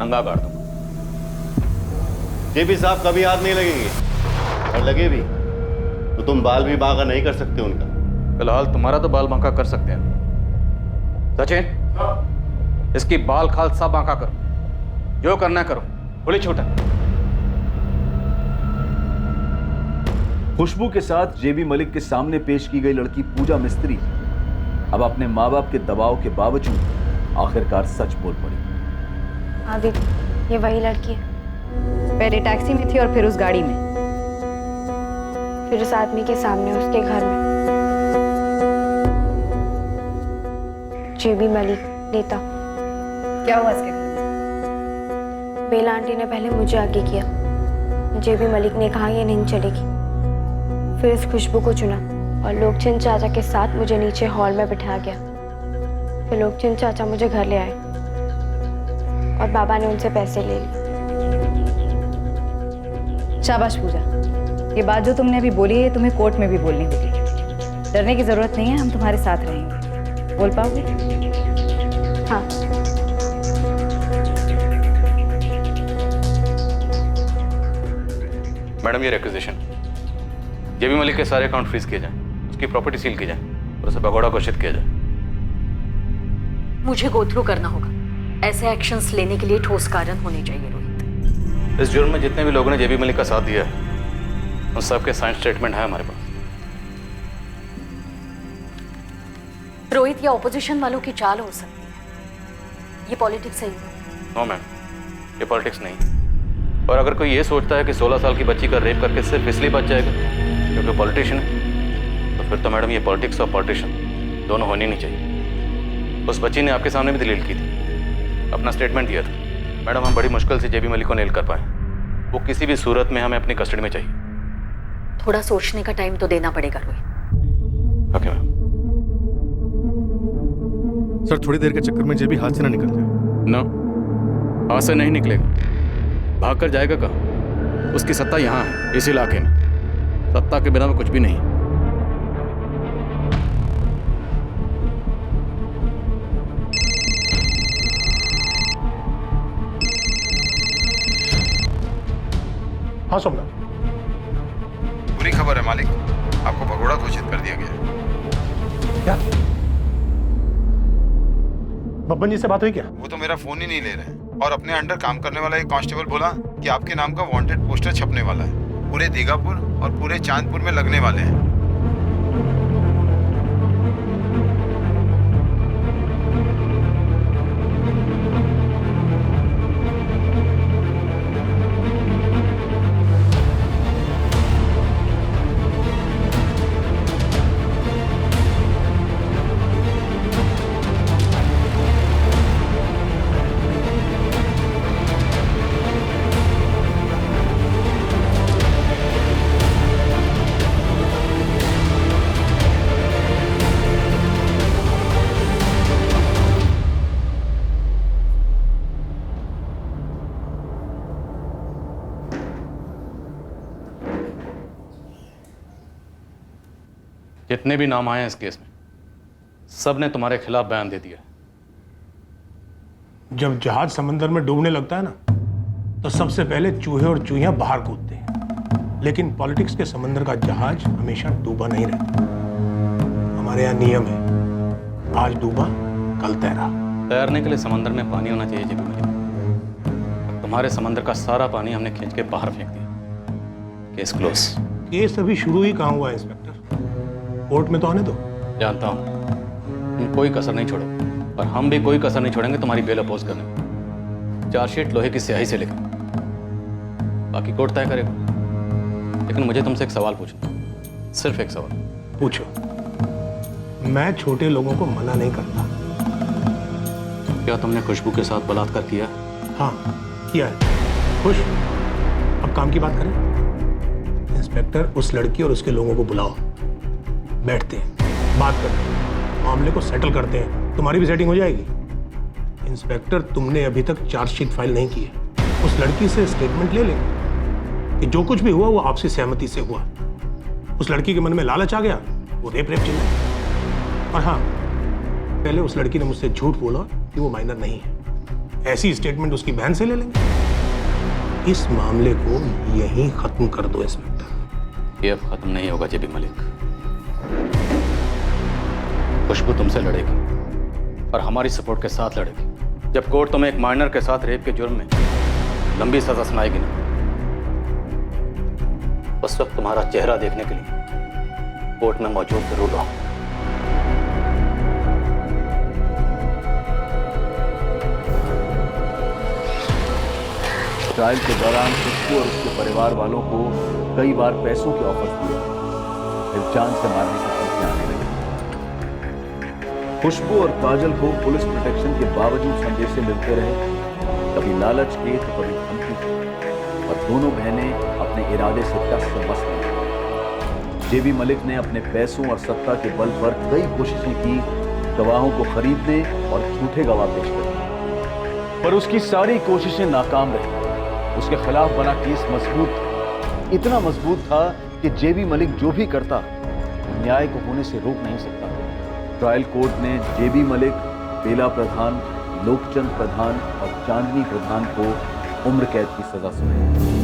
नंगा गाड़ दूंगा। जेबी साहब कभी हाथ नहीं लगेंगे, और लगे भी तो तुम बाल भी बांका नहीं कर सकते उनका। फिलहाल तुम्हारा तो बाल बांका कर सकते हैं। सचिन, इसकी बाल खाल सब बांका करो, जो करना है करो, खुली छूट है। खुशबू के साथ जेबी मलिक के सामने पेश की गई लड़की पूजा मिस्त्री अब अपने माँ बाप के दबाव के बावजूद आखिरकार सच बोल पड़ी। हाँ दीदी, ये वही लड़की है। पहले टैक्सी में थी और फिर उस गाड़ी में, फिर उस आदमी के सामने उसके घर में। जेबी मलिक नेता। क्या हुआ इसके घर? बेला आंटी ने पहले मुझे आगे किया। जेबी मलिक ने कहा ये नहीं चलेगी, फिर इस खुशबू को चुना और लोकचंद चाचा के साथ मुझे नीचे हॉल में बिठा गया। फिर लोकचंद चाचा मुझे घर ले आए और बाबा ने उनसे पैसे ले लिए। शाबाश पूजा, ये बात जो तुमने अभी बोली है तुम्हें कोर्ट में भी बोलनी होगी। डरने की जरूरत नहीं है, हम तुम्हारे साथ रहेंगे। बोल पाओगे? हाँ। मैडम ये रिक्विजिशन, जेबी मलिक के सारे अकाउंट फ्रीज किए जाएं, उसकी प्रॉपर्टी सील की जाए और उसे भगोड़ा घोषित किया जाए। मुझे गो थ्रू करना होगा। ऐसे एक्शंस लेने के लिए ठोस कारण होने चाहिए रोहित। इस जुर्म में जितने भी लोगों ने जेबी मलिक का साथ दिया है उन सबके साइन स्टेटमेंट है हमारे पास। रोहित, ये ऑपोजिशन वालों की चाल हो सकती है, ये पॉलिटिक्स है। नो मैम, ये पॉलिटिक्स नहीं। और अगर कोई ये सोचता है कि 16 साल की बच्ची का रेप करके सिर्फ इसलिए बच जाएगा क्योंकि पॉलिटिशियन है, तो फिर तो मैडम ये पॉलिटिक्स और पॉलिटिशियन दोनों होनी नहीं चाहिए। उस बच्ची ने आपके सामने भी दलील की थी, अपना स्टेटमेंट दिया था। मैडम, हम बड़ी मुश्किल से जेबी मलिक को नेल कर पाए। वो किसी भी सूरत में हमें अपनी कस्टडी में चाहिए। थोड़ा सोचने का टाइम तो देना पड़ेगा रोहित। Okay ma'am. सर थोड़ी देर के चक्कर में जेबी हाथ से ना निकल जाए। ना, हाथ से नहीं निकलेगा। भाग कर जाएगा कहाँ? उसकी सत्ता यहाँ है, इस इलाके में। सत्ता के बिना में कुछ भी नहीं। हाँ सोमनाथ, बुरी खबर है मालिक, आपको भगोड़ा घोषित कर दिया गया है। क्या? बब्बन जी से बात हुई क्या? वो तो मेरा फोन ही नहीं ले रहे हैं और अपने अंडर काम करने वाला एक कांस्टेबल बोला कि आपके नाम का वांटेड पोस्टर छपने वाला है, पूरे दीघापुर और पूरे चांदपुर में लगने वाले हैं। जितने भी नाम आए हैं इस केस में, सब ने तुम्हारे खिलाफ बयान दे दिया। जब जहाज समंदर में डूबने लगता है ना, तो सबसे पहले चूहे और चूहियां बाहर कूदते हैं। लेकिन पॉलिटिक्स के समंदर का जहाज हमेशा डूबा नहीं रहता। हमारे यहाँ नियम है, आज डूबा कल तैरा। तैरने के लिए समंदर में पानी होना चाहिए जेबी मलिक। तुम्हारे समंदर का सारा पानी हमने खींच के बाहर फेंक दिया। Case close. केस अभी शुरू ही कहाँ हुआ है इंस्पेक्टर? कोर्ट में तो आने दो। जानता हूँ, तुम कोई कसर नहीं छोड़ो और हम भी कोई कसर नहीं छोड़ेंगे तुम्हारी बेल अपोज करने में। चार्जशीट लोहे की स्याही से लेकर बाकी कोर्ट तय करेगा। लेकिन मुझे तुमसे एक सवाल पूछना, सिर्फ एक सवाल। पूछो। मैं छोटे लोगों को मना नहीं करता। क्या तुमने खुशबू के साथ बलात्कार किया? हाँ किया है। खुश? अब काम की बात करें। इंस्पेक्टर, उस लड़की और उसके लोगों को बुलाओ, बैठते हैं, बात करते हैं, मामले को सेटल करते हैं। तुम्हारी भी सेटिंग हो जाएगी। इंस्पेक्टर, तुमने अभी तक चार्जशीट फाइल नहीं की है। उस लड़की से स्टेटमेंट ले लें कि जो कुछ भी हुआ वो आपसी सहमति से हुआ। उस लड़की के मन में लालच आ गया, वो रेप चिल्लाए। और हाँ, पहले उस लड़की ने मुझसे झूठ बोला कि वो माइनर नहीं है। ऐसी स्टेटमेंट उसकी बहन से ले लेंगे। इस मामले को यहीं खत्म कर दो इंस्पेक्टर। ये अब खत्म नहीं होगा जेबी मलिक। खुशबू तुमसे लड़ेगी और हमारी सपोर्ट के साथ लड़ेगी। जब कोर्ट तुम्हें एक माइनर के साथ रेप के जुर्म में लंबी सजा सुनाएगी ना, उस वक्त तुम्हारा चेहरा देखने के लिए कोर्ट में मौजूद जरूर रहो। ट्रायल के दौरान खुशबू और उसके परिवार वालों को कई बार पैसों के ऑफर दिए, फिर जान से मारने की धमकियां आने लगी। खुशबू और काजल को पुलिस प्रोटेक्शन के बावजूद संदेशे मिलते रहे, कभी लालच के तो कभी धमकी के, और दोनों बहनें अपने इरादे से टस से मस गईं। जेबी मलिक ने अपने पैसों और सत्ता के बल पर कई कोशिशें की गवाहों को खरीदने और झूठे गवाह पेश करने, पर उसकी सारी कोशिशें नाकाम रही। उसके खिलाफ बना केस मजबूत था, इतना मजबूत था कि जेबी मलिक जो भी करता न्याय को होने से रोक नहीं सकता। ट्रायल कोर्ट ने जेबी मलिक, बेला प्रधान, लोकचंद प्रधान और चांदनी प्रधान को उम्र कैद की सजा सुनाई।